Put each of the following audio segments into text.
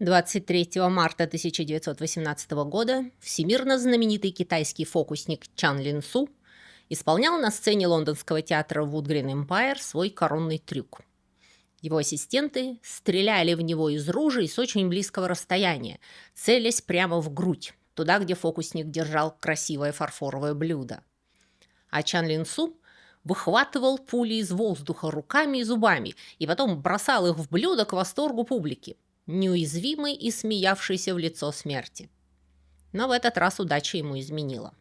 23 марта 1918 года всемирно знаменитый китайский фокусник Чан Лин Су исполнял на сцене лондонского театра Woodgreen Empire свой коронный трюк. Его ассистенты стреляли в него из ружей с очень близкого расстояния, целясь прямо в грудь, туда, где фокусник держал красивое фарфоровое блюдо. А Чан Лин Су выхватывал пули из воздуха руками и зубами и потом бросал их в блюдо к восторгу публики, неуязвимый и смеявшийся в лицо смерти. Но в этот раз удача ему изменила.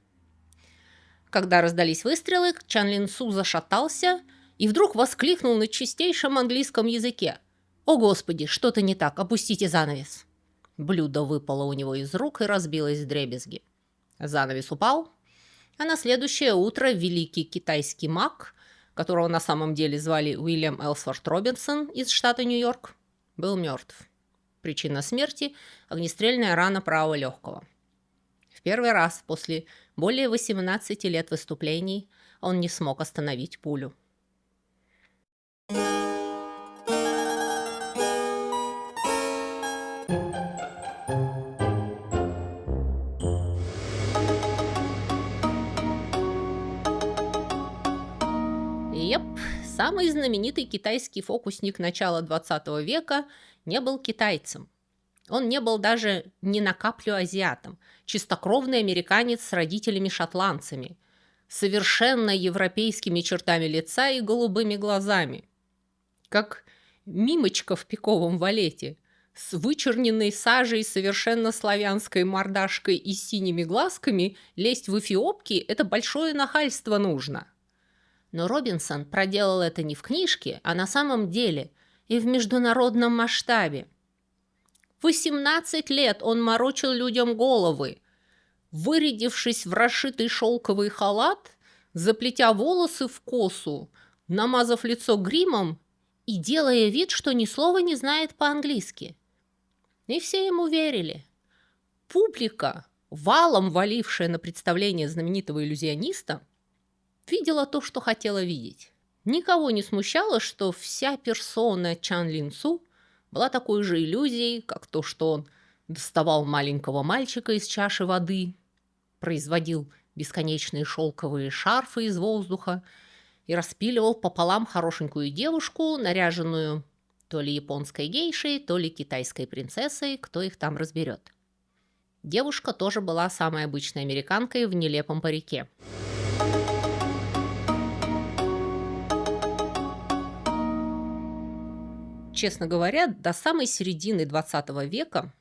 Когда раздались выстрелы, Чан Лин Су зашатался и вдруг воскликнул на чистейшем английском языке: «О, Господи, что-то не так, опустите занавес!» Блюдо выпало у него из рук и разбилось вдребезги. Занавес упал, а на следующее утро великий китайский маг, которого на самом деле звали Уильям Элсворт Робинсон из штата Нью-Йорк, был мертв. Причина смерти – огнестрельная рана правого легкого. В первый раз после более 18 лет выступлений он не смог остановить пулю. Еп, самый знаменитый китайский фокусник начала 20 века не был китайцем. Он не был даже ни на каплю азиатом, чистокровный американец с родителями-шотландцами, совершенно европейскими чертами лица и голубыми глазами. Как мимочка в пиковом валете, с вычерненной сажей, совершенно славянской мордашкой и синими глазками, лезть в эфиопки – это большое нахальство нужно. Но Робинсон проделал это не в книжке, а на самом деле и в международном масштабе. 18 лет он морочил людям головы, вырядившись в расшитый шелковый халат, заплетя волосы в косу, намазав лицо гримом и делая вид, что ни слова не знает по-английски. И все ему верили. Публика, валом валившая на представление знаменитого иллюзиониста, видела то, что хотела видеть. Никого не смущало, что вся персона Чан Лин Су была такой же иллюзией, как то, что он доставал маленького мальчика из чаши воды, производил бесконечные шелковые шарфы из воздуха и распиливал пополам хорошенькую девушку, наряженную то ли японской гейшей, то ли китайской принцессой, кто их там разберет. Девушка тоже была самой обычной американкой в нелепом парике. Честно говоря, до самой середины 20 века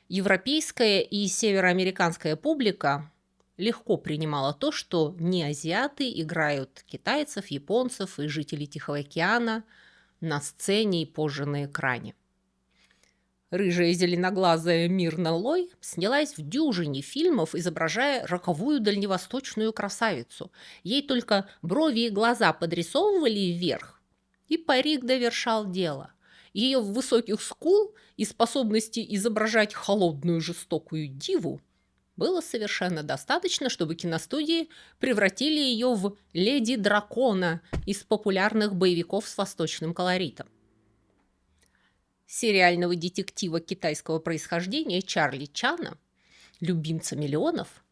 европейская и североамериканская публика легко принимала то, что неазиаты играют китайцев, японцев и жителей Тихого океана на сцене и позже на экране. Рыжая зеленоглазая Мирна Лой снялась в дюжине фильмов, изображая роковую дальневосточную красавицу. Ей только брови и глаза подрисовывали вверх, и парик довершал дело. Ее высоких скул и способности изображать холодную жестокую диву было совершенно достаточно, чтобы киностудии превратили ее в леди дракона из популярных боевиков с восточным колоритом. Сериального детектива китайского происхождения Чарли Чана, любимца миллионов,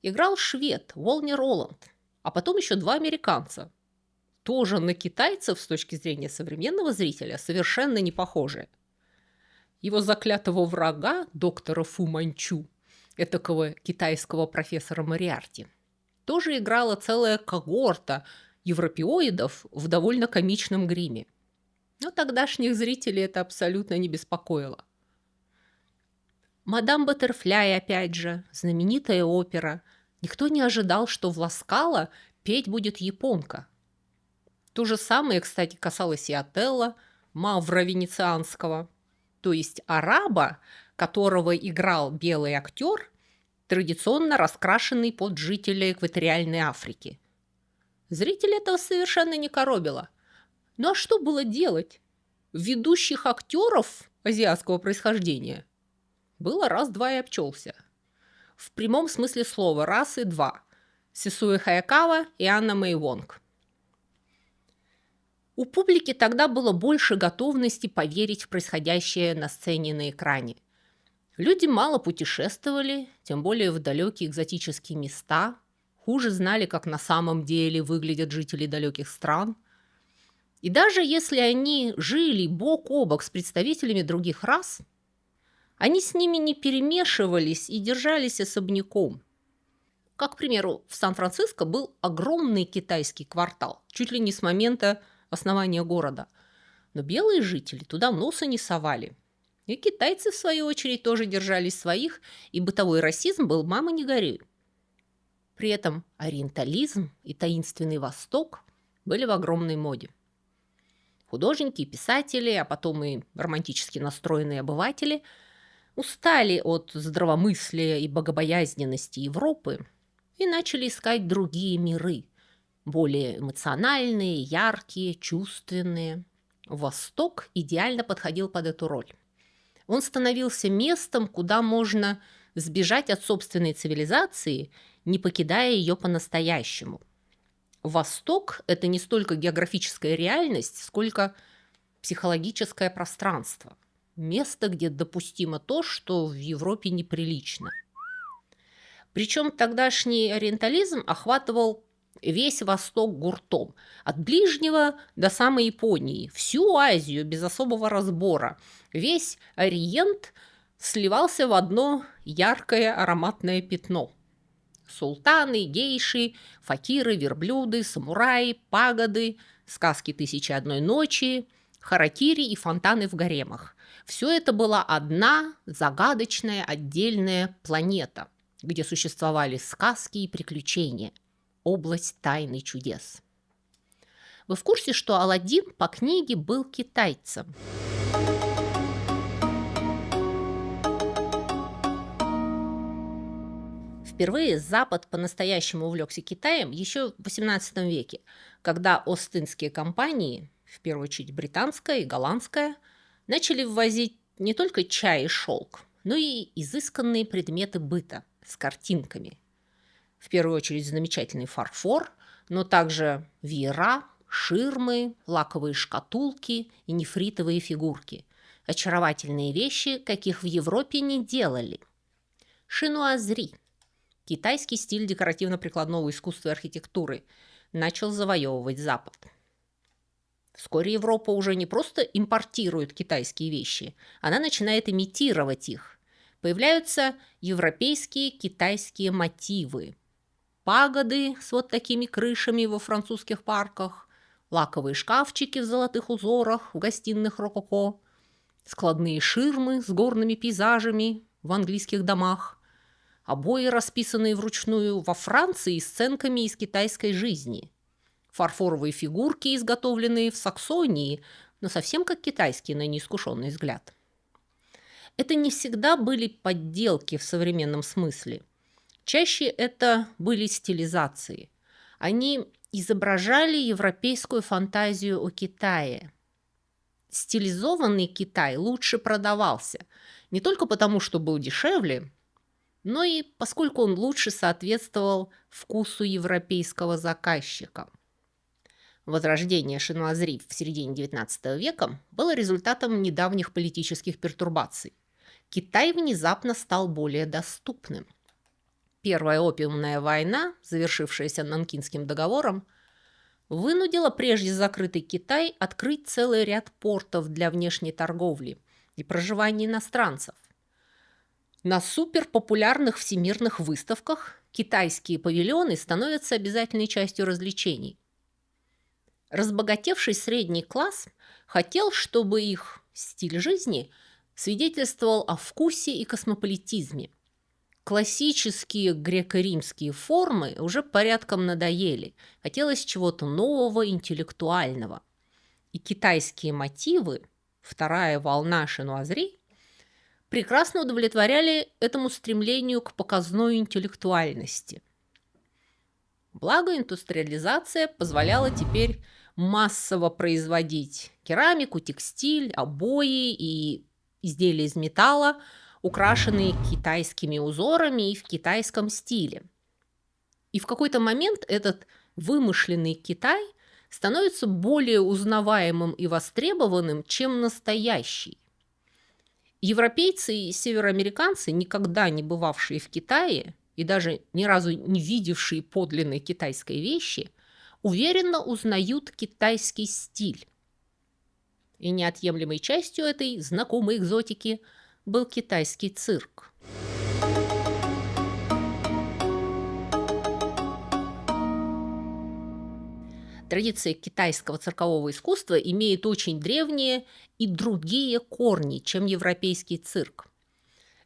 играл швед Волнер Роланд, а потом еще два американца, тоже на китайцев с точки зрения современного зрителя совершенно не похожие. Его заклятого врага, доктора Фу Манчу, этакого китайского профессора Мориарти, тоже играла целая когорта европеоидов в довольно комичном гриме. Но тогдашних зрителей это абсолютно не беспокоило. «Мадам Баттерфляй» опять же, знаменитая опера. Никто не ожидал, что в «Ла Скала» петь будет японка. То же самое, кстати, касалось и Отелло, Мавра Венецианского, то есть араба, которого играл белый актер, традиционно раскрашенный под жителя экваториальной Африки. Зрителей этого совершенно не коробило. Ну а что было делать? Ведущих актеров азиатского происхождения было раз-два и обчелся. В прямом смысле слова раз и два. Сисуэ Хаякава и Анна Мэй Вонг. У публики тогда было больше готовности поверить в происходящее на сцене и на экране. Люди мало путешествовали, тем более в далекие экзотические места, хуже знали, как на самом деле выглядят жители далеких стран. И даже если они жили бок о бок с представителями других рас, они с ними не перемешивались и держались особняком. Как, к примеру, в Сан-Франциско был огромный китайский квартал, чуть ли не с момента основания города. Но белые жители туда носа не совали. И китайцы, в свою очередь, тоже держались своих, и бытовой расизм был «мама, не горюй». При этом ориентализм и таинственный Восток были в огромной моде. Художники и писатели, а потом и романтически настроенные обыватели устали от здравомыслия и богобоязненности Европы и начали искать другие миры, более эмоциональные, яркие, чувственные. Восток идеально подходил под эту роль. Он становился местом, куда можно сбежать от собственной цивилизации, не покидая ее по-настоящему. Восток – это не столько географическая реальность, сколько психологическое пространство. Место, где допустимо то, что в Европе неприлично. Причем тогдашний ориентализм охватывал весь Восток гуртом, от Ближнего до самой Японии, всю Азию без особого разбора. Весь Ориент сливался в одно яркое ароматное пятно. Султаны, гейши, факиры, верблюды, самураи, пагоды, сказки «Тысячи одной ночи», харакири и фонтаны в гаремах. Все это была одна загадочная отдельная планета, где существовали сказки и приключения. Область тайн и чудес. Вы в курсе, что Аладдин по книге был китайцем? Впервые Запад по-настоящему увлекся Китаем еще в XVIII веке, когда Ост-Индские компании, в первую очередь британская и голландская, начали ввозить не только чай и шелк, но и изысканные предметы быта с картинками. В первую очередь замечательный фарфор, но также веера, ширмы, лаковые шкатулки и нефритовые фигурки. Очаровательные вещи, каких в Европе не делали. Шинуазри – китайский стиль декоративно-прикладного искусства и архитектуры – начал завоевывать Запад. Вскоре Европа уже не просто импортирует китайские вещи, она начинает имитировать их. Появляются европейские китайские мотивы. Пагоды с вот такими крышами во французских парках, лаковые шкафчики в золотых узорах в гостиных рококо, складные ширмы с горными пейзажами в английских домах, обои, расписанные вручную во Франции сценками из китайской жизни, фарфоровые фигурки, изготовленные в Саксонии, но совсем как китайские на неискушенный взгляд. Это не всегда были подделки в современном смысле. Чаще это были стилизации. Они изображали европейскую фантазию о Китае. Стилизованный Китай лучше продавался, не только потому, что был дешевле, но и поскольку он лучше соответствовал вкусу европейского заказчика. Возрождение шинуазри в середине XIX века было результатом недавних политических пертурбаций. Китай внезапно стал более доступным. Первая опиумная война, завершившаяся Нанкинским договором, вынудила прежде закрытый Китай открыть целый ряд портов для внешней торговли и проживания иностранцев. На суперпопулярных всемирных выставках китайские павильоны становятся обязательной частью развлечений. Разбогатевший средний класс хотел, чтобы их стиль жизни свидетельствовал о вкусе и космополитизме. Классические греко-римские формы уже порядком надоели. Хотелось чего-то нового, интеллектуального. И китайские мотивы, вторая волна шинуазри, прекрасно удовлетворяли этому стремлению к показной интеллектуальности. Благо, индустриализация позволяла теперь массово производить керамику, текстиль, обои и изделия из металла, украшенные китайскими узорами и в китайском стиле. И в какой-то момент этот вымышленный Китай становится более узнаваемым и востребованным, чем настоящий. Европейцы и североамериканцы, никогда не бывавшие в Китае и даже ни разу не видевшие подлинной китайской вещи, уверенно узнают китайский стиль. И неотъемлемой частью этой знакомой экзотики был китайский цирк. Традиция китайского циркового искусства имеет очень древние и другие корни, чем европейский цирк.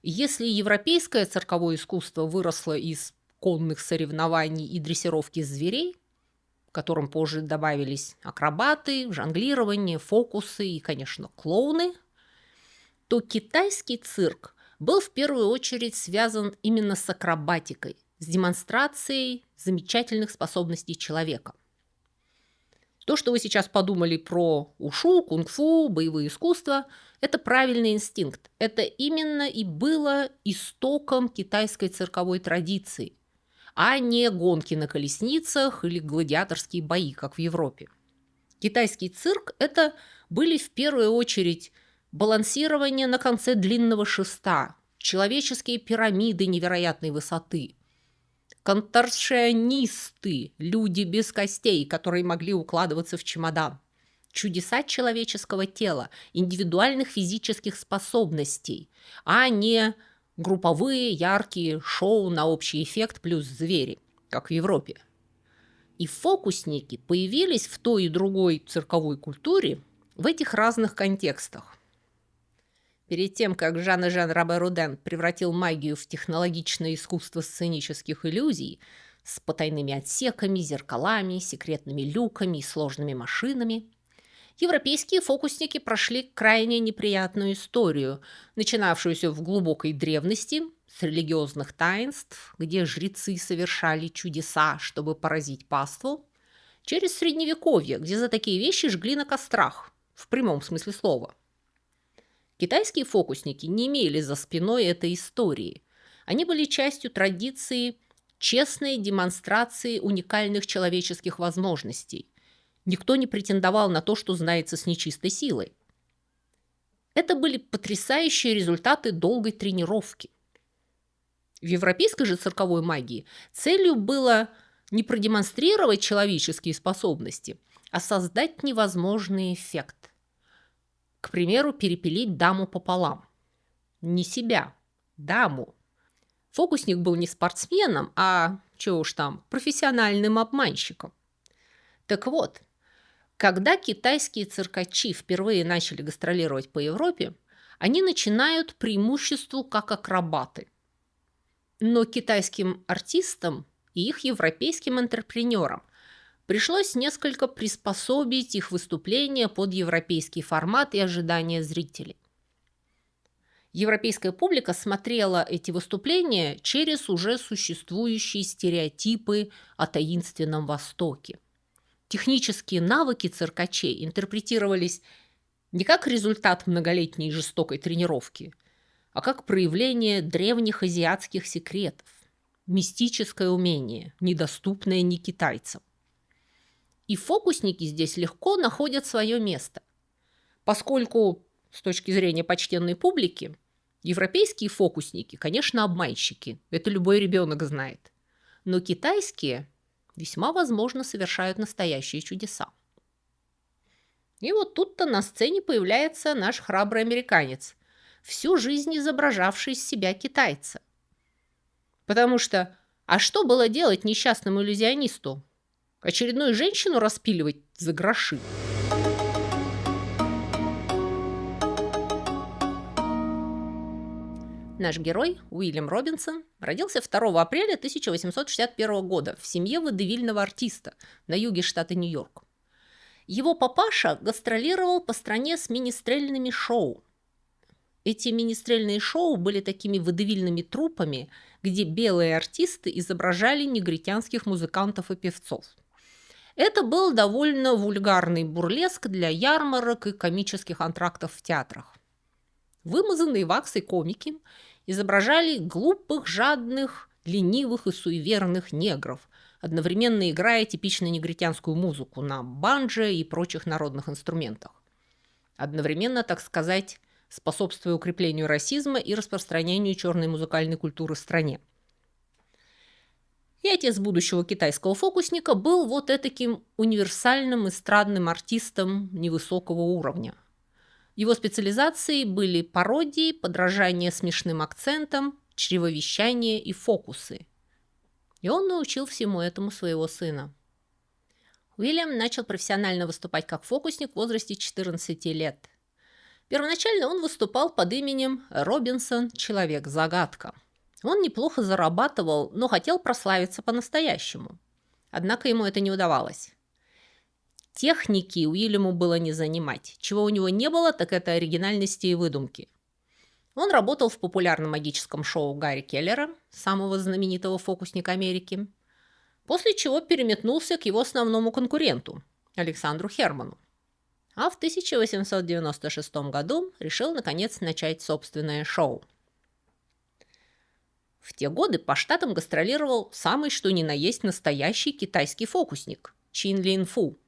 Если европейское цирковое искусство выросло из конных соревнований и дрессировки зверей, к которым позже добавились акробаты, жонглирование, фокусы и, конечно, клоуны, то китайский цирк был в первую очередь связан именно с акробатикой, с демонстрацией замечательных способностей человека. То, что вы сейчас подумали про ушу, кунг-фу, боевые искусства, это правильный инстинкт. Это именно и было истоком китайской цирковой традиции, а не гонки на колесницах или гладиаторские бои, как в Европе. Китайский цирк – это были в первую очередь балансирование на конце длинного шеста, человеческие пирамиды невероятной высоты, конторшионисты, люди без костей, которые могли укладываться в чемодан, чудеса человеческого тела, индивидуальных физических способностей, а не групповые яркие шоу на общий эффект плюс звери, как в Европе. И фокусники появились в той и другой цирковой культуре в этих разных контекстах. Перед тем, как Жан и Жан Робер-Руден превратил магию в технологичное искусство сценических иллюзий с потайными отсеками, зеркалами, секретными люками и сложными машинами, европейские фокусники прошли крайне неприятную историю, начинавшуюся в глубокой древности, с религиозных таинств, где жрецы совершали чудеса, чтобы поразить паству, через средневековье, где за такие вещи жгли на кострах, в прямом смысле слова. Китайские фокусники не имели за спиной этой истории. Они были частью традиции честной демонстрации уникальных человеческих возможностей. Никто не претендовал на то, что знается с нечистой силой. Это были потрясающие результаты долгой тренировки. В европейской же цирковой магии целью было не продемонстрировать человеческие способности, а создать невозможный эффект. К примеру, перепилить даму пополам. Не себя, даму. Фокусник был не спортсменом, а, чего уж там, профессиональным обманщиком. Так вот, когда китайские циркачи впервые начали гастролировать по Европе, они начинают преимуществу как акробаты. Но китайским артистам и их европейским интерпренерам пришлось несколько приспособить их выступления под европейский формат и ожидания зрителей. Европейская публика смотрела эти выступления через уже существующие стереотипы о таинственном Востоке. Технические навыки циркачей интерпретировались не как результат многолетней жестокой тренировки, а как проявление древних азиатских секретов, мистическое умение, недоступное ни китайцам. И фокусники здесь легко находят свое место, поскольку, с точки зрения почтенной публики, европейские фокусники, конечно, обманщики, это любой ребенок знает, но китайские весьма возможно совершают настоящие чудеса. И вот тут-то на сцене появляется наш храбрый американец, всю жизнь изображавший из себя китайца. Потому что, а что было делать несчастному иллюзионисту? Очередную женщину распиливать за гроши? Наш герой, Уильям Робинсон, родился 2 апреля 1861 года в семье водевильного артиста на юге штата Нью-Йорк. Его папаша гастролировал по стране с министрельными шоу. Эти министрельные шоу были такими водевильными труппами, где белые артисты изображали негритянских музыкантов и певцов. Это был довольно вульгарный бурлеск для ярмарок и комических антрактов в театрах. Вымазанные ваксой комики изображали глупых, жадных, ленивых и суеверных негров, одновременно играя типично негритянскую музыку на банджо и прочих народных инструментах. Одновременно, так сказать, способствуя укреплению расизма и распространению черной музыкальной культуры в стране. И отец будущего китайского фокусника был вот этаким универсальным эстрадным артистом невысокого уровня. Его специализацией были пародии, подражание смешным акцентам, чревовещание и фокусы. И он научил всему этому своего сына. Уильям начал профессионально выступать как фокусник в возрасте 14 лет. Первоначально он выступал под именем Робинсон Человек-загадка. Он неплохо зарабатывал, но хотел прославиться по-настоящему. Однако ему это не удавалось. Техники Уильяму было не занимать. Чего у него не было, так это оригинальности и выдумки. Он работал в популярном магическом шоу Гарри Келлера, самого знаменитого фокусника Америки, после чего переметнулся к его основному конкуренту, Александру Херману. А в 1896 году решил, наконец, начать собственное шоу. В те годы по штатам гастролировал самый что ни на есть настоящий китайский фокусник – Чин Лин Фу.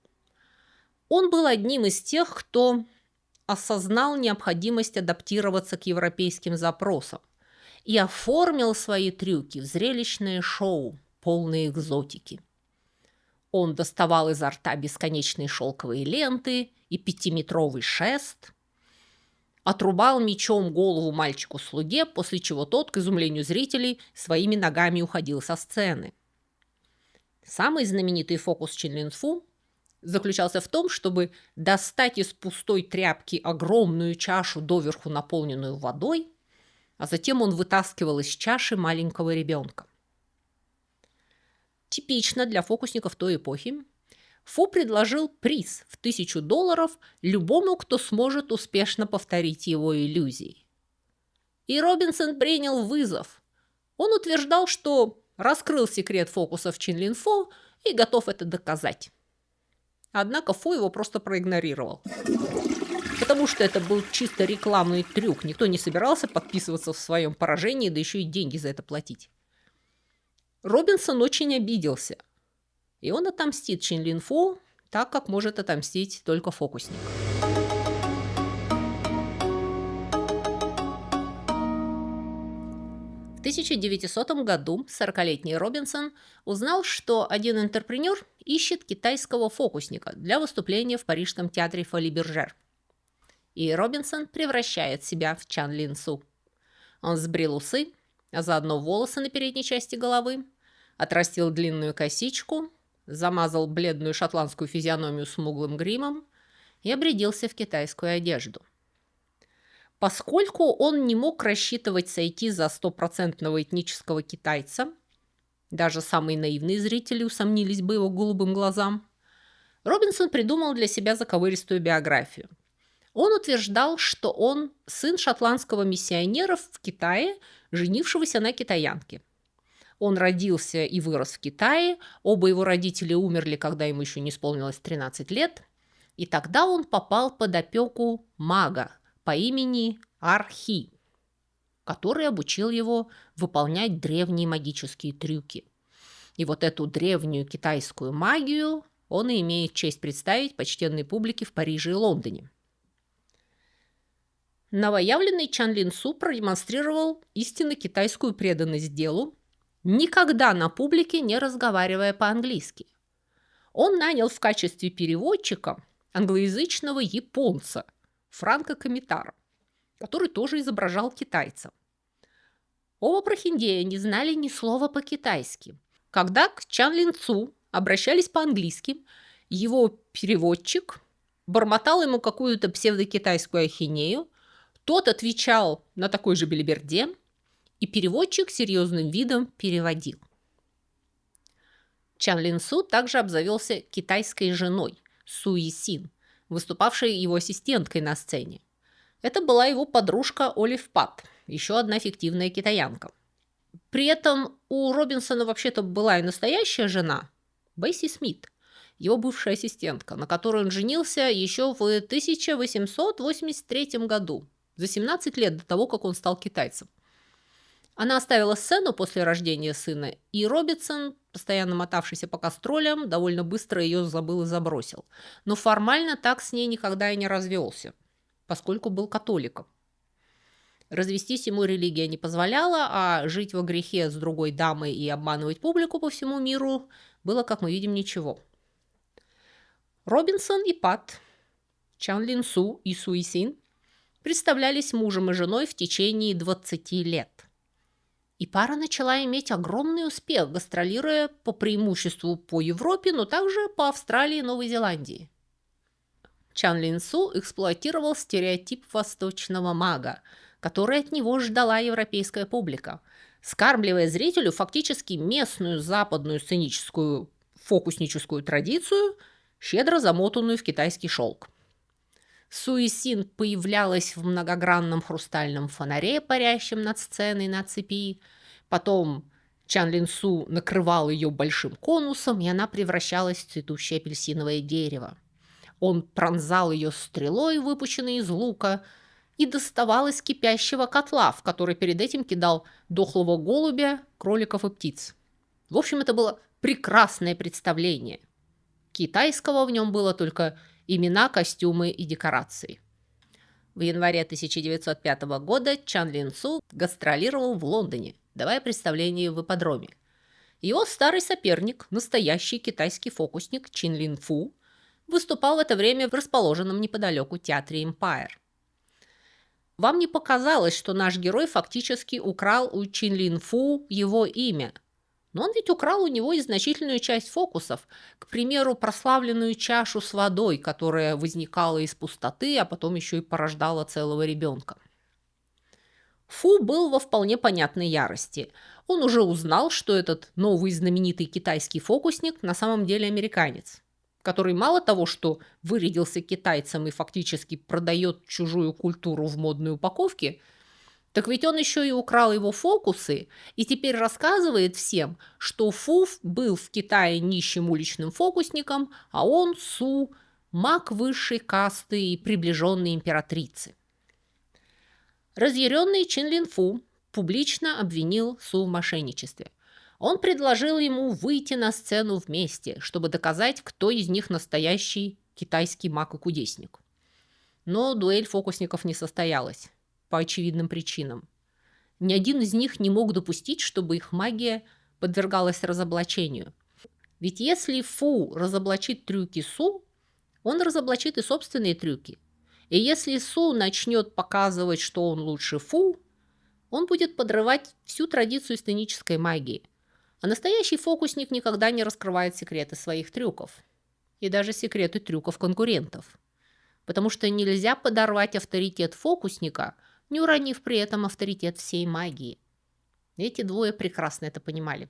Он был одним из тех, кто осознал необходимость адаптироваться к европейским запросам и оформил свои трюки в зрелищное шоу, полное экзотики. Он доставал изо рта бесконечные шелковые ленты и 5-метровый шест, отрубал мечом голову мальчику-слуге, после чего тот, к изумлению зрителей, своими ногами уходил со сцены. Самый знаменитый фокус Чин Лин Фу заключался в том, чтобы достать из пустой тряпки огромную чашу, доверху наполненную водой, а затем он вытаскивал из чаши маленького ребенка. Типично для фокусников той эпохи, Фу предложил приз в $1000 любому, кто сможет успешно повторить его иллюзии. И Робинсон принял вызов. Он утверждал, что раскрыл секрет фокусов Чин Лин Фу и готов это доказать. Однако Фу его просто проигнорировал. Потому что это был чисто рекламный трюк. Никто не собирался подписываться в своем поражении, да еще и деньги за это платить. Робинсон очень обиделся. И он отомстит Чин Лин Фу так, как может отомстить только фокусник. В 1900 году 40-летний Робинсон узнал, что один интерпренер ищет китайского фокусника для выступления в Парижском театре Фоли Бержер. И Робинсон превращает себя в Чан Лин Су. Он сбрил усы, а заодно волосы на передней части головы, отрастил длинную косичку, замазал бледную шотландскую физиономию смуглым гримом и обрядился в китайскую одежду. Поскольку он не мог рассчитывать сойти за стопроцентного этнического китайца, даже самые наивные зрители усомнились бы его голубым глазам, Робинсон придумал для себя заковыристую биографию. Он утверждал, что он сын шотландского миссионера в Китае, женившегося на китаянке. Он родился и вырос в Китае, оба его родителя умерли, когда ему еще не исполнилось 13 лет, и тогда он попал под опеку мага по имени Архи, который обучил его выполнять древние магические трюки. И вот эту древнюю китайскую магию он и имеет честь представить почтенной публике в Париже и Лондоне. Новоявленный Чан Лин Су продемонстрировал истинно китайскую преданность делу, никогда на публике не разговаривая по-английски. Он нанял в качестве переводчика англоязычного японца Франко Комитара, который тоже изображал китайца. Оба прохиндея не знали ни слова по-китайски. Когда к Чан Лин Су обращались по-английски, его переводчик бормотал ему какую-то псевдокитайскую ахинею, тот отвечал на такой же белиберде, и переводчик серьезным видом переводил. Чан Лин Су также обзавелся китайской женой Суи Син, выступавшей его ассистенткой на сцене. Это была его подружка Олив Пат, еще одна фиктивная китаянка. При этом у Робинсона вообще-то была и настоящая жена, Бесси Смит, его бывшая ассистентка, на которой он женился еще в 1883 году, за 17 лет до того, как он стал китайцем. Она оставила сцену после рождения сына, и Робинсон, постоянно мотавшийся по гастролям, довольно быстро ее забыл и забросил. Но формально так с ней никогда и не развелся, поскольку был католиком. Развестись ему религия не позволяла, а жить во грехе с другой дамой и обманывать публику по всему миру было, как мы видим, ничего. Робинсон и Пат, Чан Лин Су и Суи Син представлялись мужем и женой в течение 20 лет. И пара начала иметь огромный успех, гастролируя по преимуществу по Европе, но также по Австралии и Новой Зеландии. Чан Лин Су эксплуатировал стереотип восточного мага, который от него ждала европейская публика, скармливая зрителю фактически местную западную сценическую фокусническую традицию, щедро замотанную в китайский шелк. Суи Син появлялась в многогранном хрустальном фонаре, парящем над сценой на цепи. Потом Чан Лин Су накрывал ее большим конусом, и она превращалась в цветущее апельсиновое дерево. Он пронзал ее стрелой, выпущенной из лука, и доставал из кипящего котла, в который перед этим кидал дохлого голубя, кроликов и птиц. В общем, это было прекрасное представление. Китайского в нем было только имена, костюмы и декорации. В январе 1905 года Чан Лин Су гастролировал в Лондоне, давая представление в ипподроме. Его старый соперник, настоящий китайский фокусник Чин Лин Фу, выступал в это время в расположенном неподалеку театре Empire. Вам не показалось, что наш герой фактически украл у Чин Лин Фу его имя? Но он ведь украл у него и значительную часть фокусов, к примеру, прославленную чашу с водой, которая возникала из пустоты, а потом еще и порождала целого ребенка. Фу был во вполне понятной ярости. Он уже узнал, что этот новый знаменитый китайский фокусник на самом деле американец, который мало того, что вырядился китайцем и фактически продает чужую культуру в модной упаковке, так ведь он еще и украл его фокусы и теперь рассказывает всем, что Фу был в Китае нищим уличным фокусником, а он, Су, маг высшей касты и приближенный императрицы. Разъяренный Чин Лин Фу публично обвинил Су в мошенничестве. Он предложил ему выйти на сцену вместе, чтобы доказать, кто из них настоящий китайский маг и кудесник. Но дуэль фокусников не состоялась. По очевидным причинам. Ни один из них не мог допустить, чтобы их магия подвергалась разоблачению. Ведь если Фу разоблачит трюки Су, он разоблачит и собственные трюки. И если Су начнет показывать, что он лучше Фу, он будет подрывать всю традицию сценической магии. А настоящий фокусник никогда не раскрывает секреты своих трюков. И даже секреты трюков конкурентов. Потому что нельзя подорвать авторитет фокусника, не уронив при этом авторитет всей магии. Эти двое прекрасно это понимали.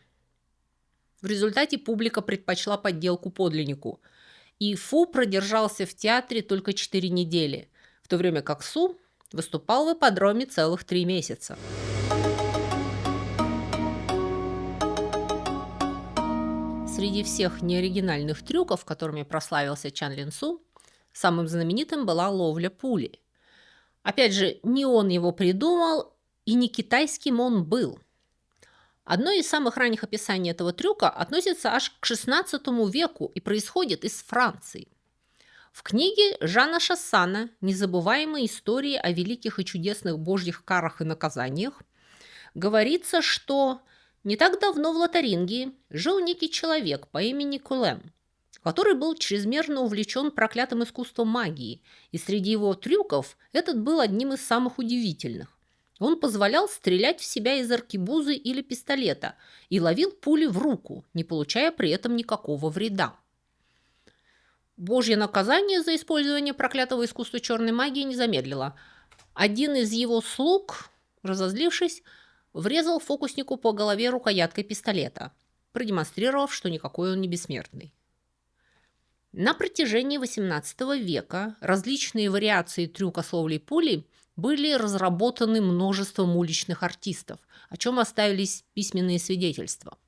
В результате публика предпочла подделку подлиннику, и Фу продержался в театре только 4 недели, в то время как Су выступал в ипподроме целых 3 месяца. Среди всех неоригинальных трюков, которыми прославился Чан Лин Су, самым знаменитым была ловля пули. Опять же, не он его придумал, и не китайским он был. Одно из самых ранних описаний этого трюка относится аж к XVI веку и происходит из Франции. В книге Жана Шассана «Незабываемые истории о великих и чудесных божьих карах и наказаниях» говорится, что не так давно в Лотарингии жил некий человек по имени Кулем, который был чрезмерно увлечен проклятым искусством магии, и среди его трюков этот был одним из самых удивительных. Он позволял стрелять в себя из аркебузы или пистолета и ловил пули в руку, не получая при этом никакого вреда. Божье наказание за использование проклятого искусства черной магии не замедлило. Один из его слуг, разозлившись, врезал фокуснику по голове рукояткой пистолета, продемонстрировав, что никакой он не бессмертный. На протяжении XVIII века различные вариации трюка с ловлей пули были разработаны множеством уличных артистов, о чем оставились письменные свидетельства.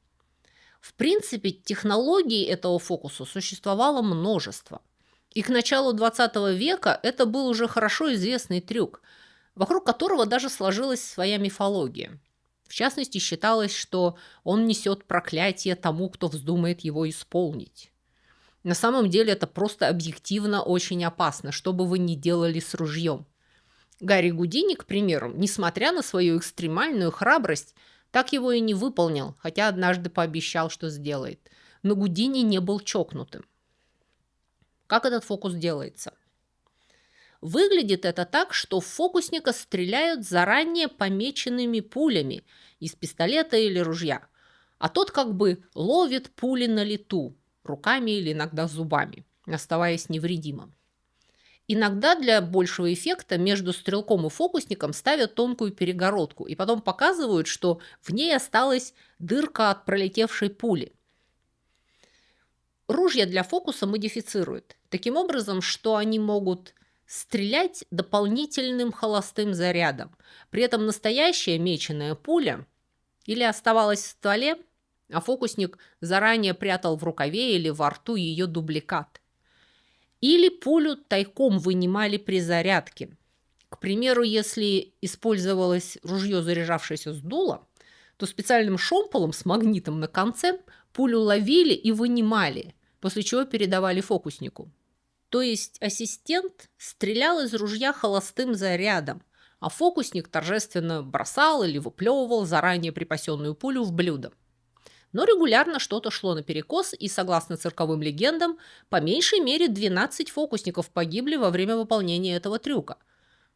В принципе, технологий этого фокуса существовало множество. И к началу XX века это был уже хорошо известный трюк, вокруг которого даже сложилась своя мифология. В частности, считалось, что он несет проклятие тому, кто вздумает его исполнить. На самом деле это просто объективно очень опасно, что бы вы ни делали с ружьем. Гарри Гудини, к примеру, несмотря на свою экстремальную храбрость, так его и не выполнил, хотя однажды пообещал, что сделает. Но Гудини не был чокнутым. Как этот фокус делается? Выглядит это так, что в фокусника стреляют заранее помеченными пулями из пистолета или ружья, а тот как бы ловит пули на лету, руками или иногда зубами, оставаясь невредимым. Иногда для большего эффекта между стрелком и фокусником ставят тонкую перегородку и потом показывают, что в ней осталась дырка от пролетевшей пули. Ружья для фокуса модифицируют таким образом, что они могут стрелять дополнительным холостым зарядом. При этом настоящая меченая пуля или оставалась в стволе, а фокусник заранее прятал в рукаве или во рту ее дубликат. Или пулю тайком вынимали при зарядке. К примеру, если использовалось ружье, заряжавшееся с дула, то специальным шомполом с магнитом на конце пулю ловили и вынимали, после чего передавали фокуснику. То есть ассистент стрелял из ружья холостым зарядом, а фокусник торжественно бросал или выплевывал заранее припасенную пулю в блюдо. Но регулярно что-то шло наперекос, и, согласно цирковым легендам, по меньшей мере 12 фокусников погибли во время выполнения этого трюка,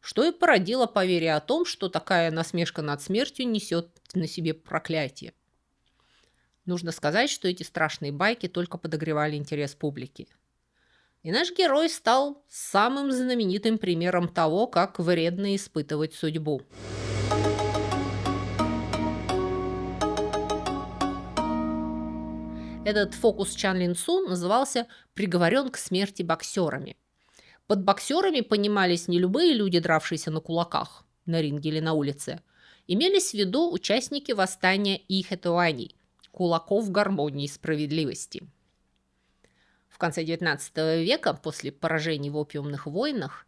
что и породило поверье о том, что такая насмешка над смертью несет на себе проклятие. Нужно сказать, что эти страшные байки только подогревали интерес публики. И наш герой стал самым знаменитым примером того, как вредно испытывать судьбу. Этот фокус Чан Лин Су назывался «приговорен к смерти боксерами». Под боксерами понимались не любые люди, дравшиеся на кулаках, на ринге или на улице. Имелись в виду участники восстания Ихэтуаней, кулаков гармонии и справедливости. В конце XIX века, после поражений в опиумных войнах,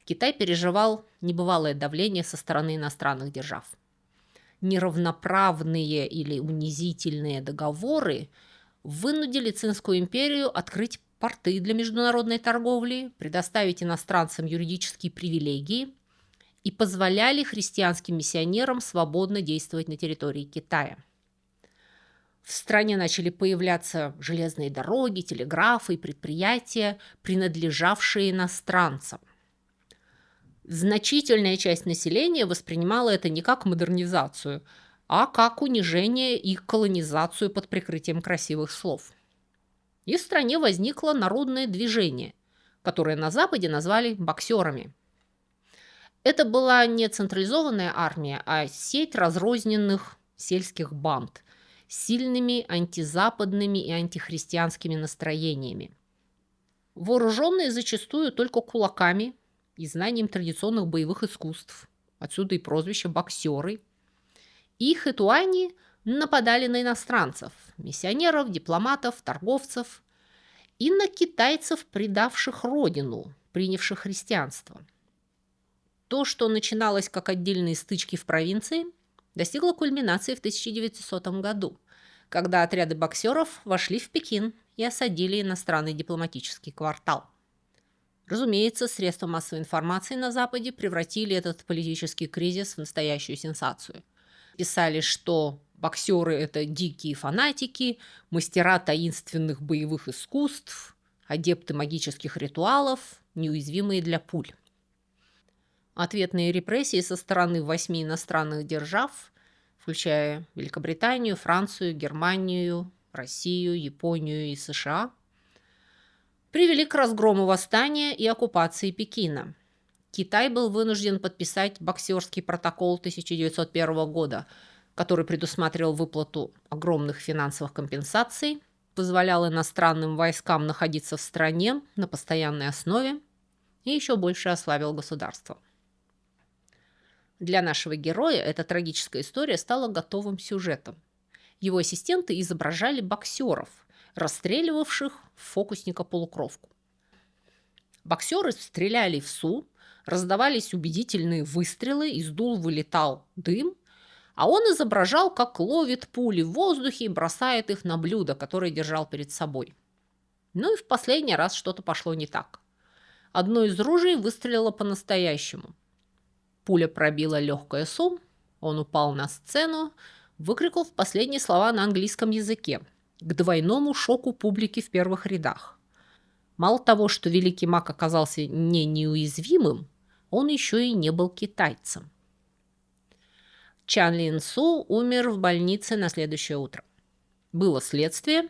Китай переживал небывалое давление со стороны иностранных держав. Неравноправные или унизительные договоры вынудили Цинскую империю открыть порты для международной торговли, предоставить иностранцам юридические привилегии и позволяли христианским миссионерам свободно действовать на территории Китая. В стране начали появляться железные дороги, телеграфы и предприятия, принадлежавшие иностранцам. Значительная часть населения воспринимала это не как модернизацию, а как унижение и колонизацию под прикрытием красивых слов. И в стране возникло народное движение, которое на Западе назвали боксерами. Это была не централизованная армия, а сеть разрозненных сельских банд с сильными антизападными и антихристианскими настроениями. Вооруженные зачастую только кулаками и знанием традиционных боевых искусств. Отсюда и прозвище «боксеры». И хэтуани нападали на иностранцев, миссионеров, дипломатов, торговцев и на китайцев, предавших родину, принявших христианство. То, что начиналось как отдельные стычки в провинции, достигло кульминации в 1900 году, когда отряды боксеров вошли в Пекин и осадили иностранный дипломатический квартал. Разумеется, средства массовой информации на Западе превратили этот политический кризис в настоящую сенсацию. Писали, что боксеры – это дикие фанатики, мастера таинственных боевых искусств, адепты магических ритуалов, неуязвимые для пуль. Ответные репрессии со стороны 8 иностранных держав, включая Великобританию, Францию, Германию, Россию, Японию и США, привели к разгрому восстания и оккупации Пекина. Китай был вынужден подписать боксерский протокол 1901 года, который предусматривал выплату огромных финансовых компенсаций, позволял иностранным войскам находиться в стране на постоянной основе и еще больше ослабил государство. Для нашего героя эта трагическая история стала готовым сюжетом. Его ассистенты изображали боксеров, расстреливавших фокусника-полукровку. Боксеры стреляли в Су, раздавались убедительные выстрелы, из дул вылетал дым, а он изображал, как ловит пули в воздухе и бросает их на блюдо, которое держал перед собой. Ну и в последний раз что-то пошло не так. Одно из ружей выстрелило по-настоящему. Пуля пробила легкое сум, он упал на сцену, выкрикнув последние слова на английском языке, к двойному шоку публики в первых рядах. Мало того, что великий маг оказался не неуязвимым, он еще и не был китайцем. Чан Лин Су умер в больнице на следующее утро. Было следствие,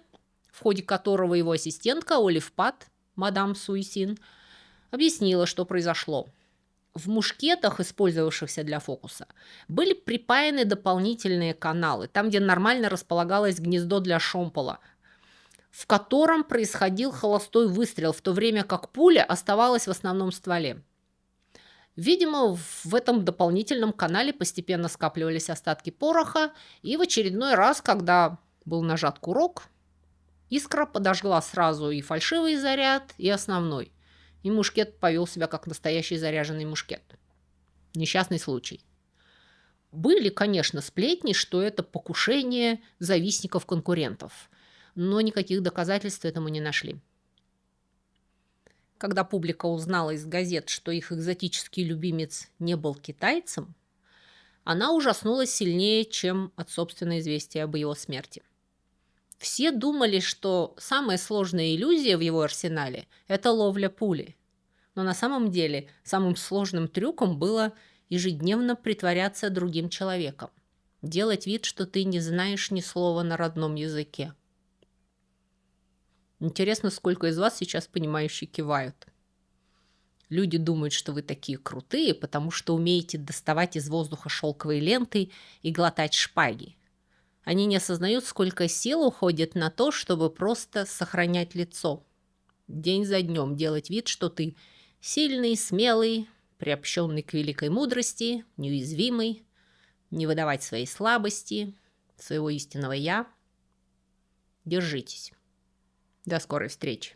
в ходе которого его ассистентка Олив Пат, мадам Суисин, объяснила, что произошло. В мушкетах, использовавшихся для фокуса, были припаяны дополнительные каналы, там, где нормально располагалось гнездо для шомпола, в котором происходил холостой выстрел, в то время как пуля оставалась в основном стволе. Видимо, в этом дополнительном канале постепенно скапливались остатки пороха, и в очередной раз, когда был нажат курок, искра подожгла сразу и фальшивый заряд, и основной. И мушкет повел себя как настоящий заряженный мушкет. Несчастный случай. Были, конечно, сплетни, что это покушение завистников-конкурентов, но никаких доказательств этому не нашли. Когда публика узнала из газет, что их экзотический любимец не был китайцем, она ужаснулась сильнее, чем от собственного известия об его смерти. Все думали, что самая сложная иллюзия в его арсенале – это ловля пули. Но на самом деле самым сложным трюком было ежедневно притворяться другим человеком. Делать вид, что ты не знаешь ни слова на родном языке. Интересно, сколько из вас сейчас понимающие кивают. Люди думают, что вы такие крутые, потому что умеете доставать из воздуха шелковые ленты и глотать шпаги. Они не осознают, сколько сил уходит на то, чтобы просто сохранять лицо. День за днем делать вид, что ты сильный, смелый, приобщенный к великой мудрости, неуязвимый, не выдавать своей слабости, своего истинного «я». Держитесь. До скорой встречи.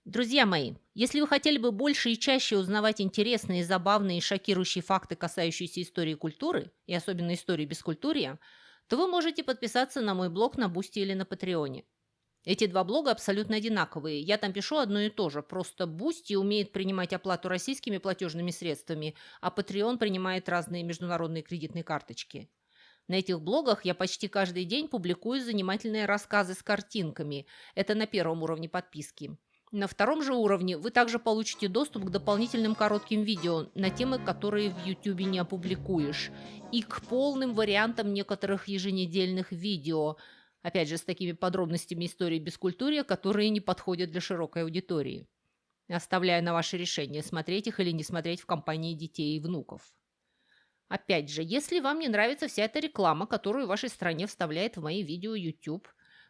Друзья мои, если вы хотели бы больше и чаще узнавать интересные, забавные и шокирующие факты, касающиеся истории и культуры, и особенно истории бескультурья, то вы можете подписаться на мой блог на Бусти или на Патреоне. Эти два блога абсолютно одинаковые. Я там пишу одно и то же. Просто Бусти умеет принимать оплату российскими платежными средствами, а Patreon принимает разные международные кредитные карточки. На этих блогах я почти каждый день публикую занимательные рассказы с картинками. Это на первом уровне подписки. На втором же уровне вы также получите доступ к дополнительным коротким видео на темы, которые в YouTube не опубликуешь, и к полным вариантам некоторых еженедельных видео, опять же, с такими подробностями истории бескультурья, которые не подходят для широкой аудитории. Оставляю на ваше решение, смотреть их или не смотреть в компании детей и внуков. Опять же, если вам не нравится вся эта реклама, которую в вашей стране вставляет в мои видео YouTube,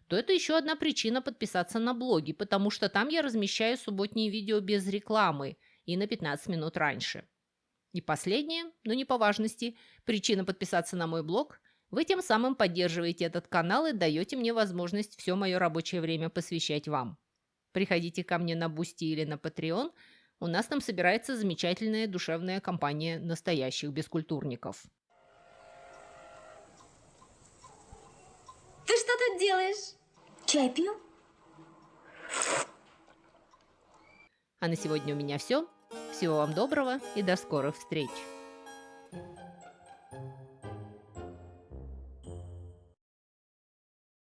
то это еще одна причина подписаться на блоги, потому что там я размещаю субботние видео без рекламы и на 15 минут раньше. И последнее, но не по важности, причина подписаться на мой блог – вы тем самым поддерживаете этот канал и даете мне возможность все мое рабочее время посвящать вам. Приходите ко мне на Бусти или на Patreon, у нас там собирается замечательная душевная компания настоящих бескультурников. Ты что тут делаешь? Чай пью? А на сегодня у меня все. Всего вам доброго и до скорых встреч!